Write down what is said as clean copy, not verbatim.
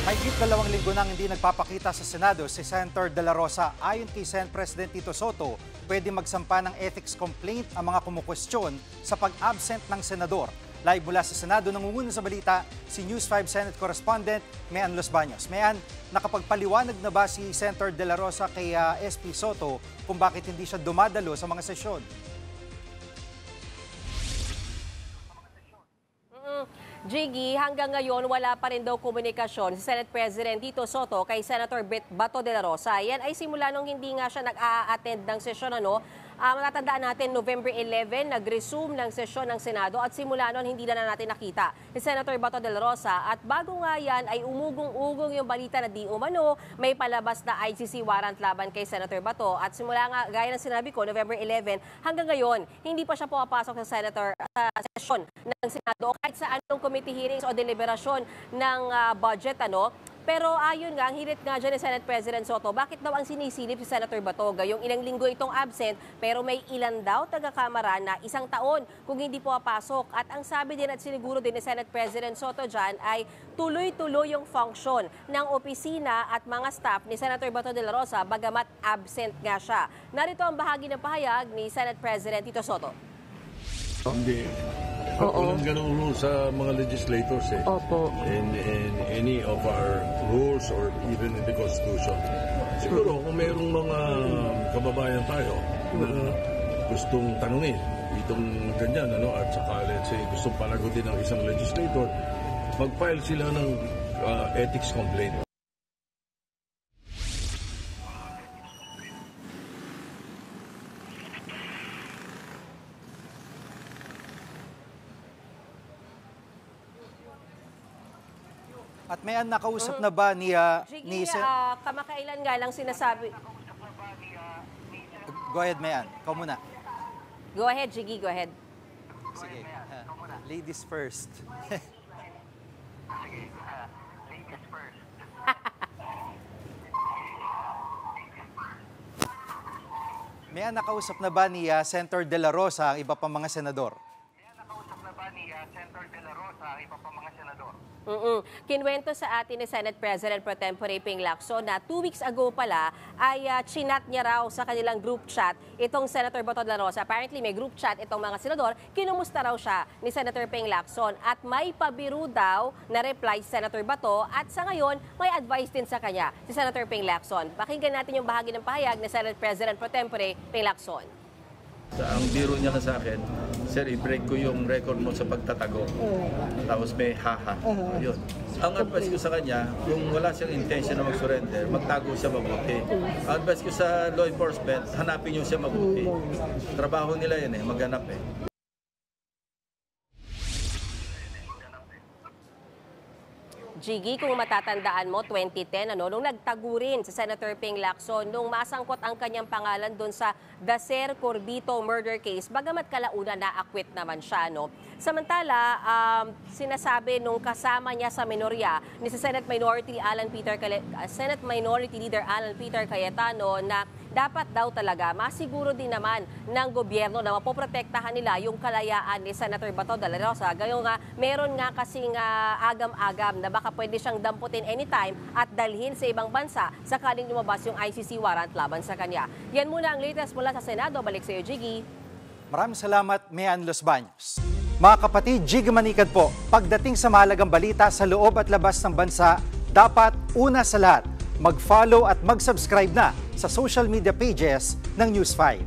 Mahigit 2 linggo nang hindi nagpapakita sa Senado si Senator De La Rosa. Ayon kay Senate President Tito Soto, pwede magsampa ng ethics complaint ang mga kumukwestiyon sa pag-absent ng senador. Live mula sa Senado, nangunguna sa balita si News 5 Senate Correspondent Mean Los Baños. Mean, nakapagpaliwanag na ba si Senator De La Rosa kay SP Soto kung bakit hindi siya dumadalo sa mga sesyon? Jiggy, hanggang ngayon wala pa rin daw komunikasyon si Senate President Tito Soto kay Senator Bato de la Rosa. Yan ay simula nung hindi nga siya nag-a-attend ng sesyon. Matatandaan natin, November 11, nag-resume ng sesyon ng Senado at simula noon hindi na natin nakita si Senator Bato de la Rosa. At bago nga yan ay umugong-ugong yung balita na di umano, may palabas na ICC warrant laban kay Senator Bato. At simula nga, gaya ng sinabi ko, November 11, hanggang ngayon, hindi pa siya pumapasok sa session ng Senado o kahit sa anong committee hearings o deliberasyon ng budget. Pero ayon nga, ang hirit nga dyan ni Senate President Soto, bakit daw ang sinisilip si Senator Bato? Gayong ilang linggo itong absent, pero may ilan daw taga-kamara na 1 taon kung hindi po papasok. At ang sabi din at siniguro din ni Senate President Soto dyan ay tuloy-tuloy yung function ng opisina at mga staff ni Senator Bato de la Rosa, bagamat absent nga siya. Narito ang bahagi ng pahayag ni Senate President Tito Soto. Hindi. Walang ganung rule sa mga legislators Opo. In any of our rules or even in the Constitution. Siguro kung mayroong mga kababayan tayo na gustong tanungin itong ganyan, at saka let's say gustong panagutin ng isang legislator, mag-file sila ng ethics complaint. At may nakausap na ba ni kamakailan nga lang sinasabi. Go ahead, Mayan. Ikaw muna. Go ahead, Jiggy. Go ahead. Sige. Ladies first. Sige. Ladies first. Mayan, nakausap na ba ni Senator De La Rosa ang iba pang mga senador? Nakausap na ba ni Senator De La Rosa ang iba pang mga senador? Kinwento sa atin ni Senate President Pro Tempore Ping Lacson na 2 weeks ago pala ay chinat niya raw sa kanilang group chat itong Senator Bato de la Rosa. Apparently may group chat itong mga senador, kinumusta raw siya ni Senator Ping Lacson at may pabiru daw na reply si Senator Bato at sa ngayon may advice din sa kanya si Senator Ping Lacson. Pakinggan natin yung bahagi ng pahayag ni Senate President Pro Tempore Ping Lacson. Ang biro niya na sa akin, sir, i-break ko yung record mo sa pagtatago. Tapos may haha. Yun. Ang advice ko sa kanya, kung wala siyang intention na mag-surrender, magtago siya mabuti. Ang advice ko sa law enforcement, hanapin niyo siya mabuti. Trabaho nila yan maghanap Jiggy, kung matatandaan mo, 2010, nung nagtagurin sa Senator Ping Lacson, nung masangkot ang kanyang pangalan doon sa Dacer Corbito murder case, bagamat kalauna na-acquit naman siya. Samantala, sinasabi nung kasama niya sa minorya ni Senate Minority Leader Alan Peter Cayetano na dapat daw talaga masiguro din naman ng gobyerno na mapoprotektahan nila yung kalayaan ni Senator Bato de la Rosa. Gayong nga, meron nga kasing agam-agam na baka pwede siyang damputin anytime at dalhin sa ibang bansa sakaling lumabas yung ICC warrant laban sa kanya. Yan muna ang latest mula sa Senado. Balik sa iyo, Jiggy. Maraming salamat, Mean Los Baños. Mga kapatid, Jiggy Manikad po. Pagdating sa mahalagang balita sa loob at labas ng bansa, dapat una sa lahat, mag-follow at mag-subscribe na sa social media pages ng News 5.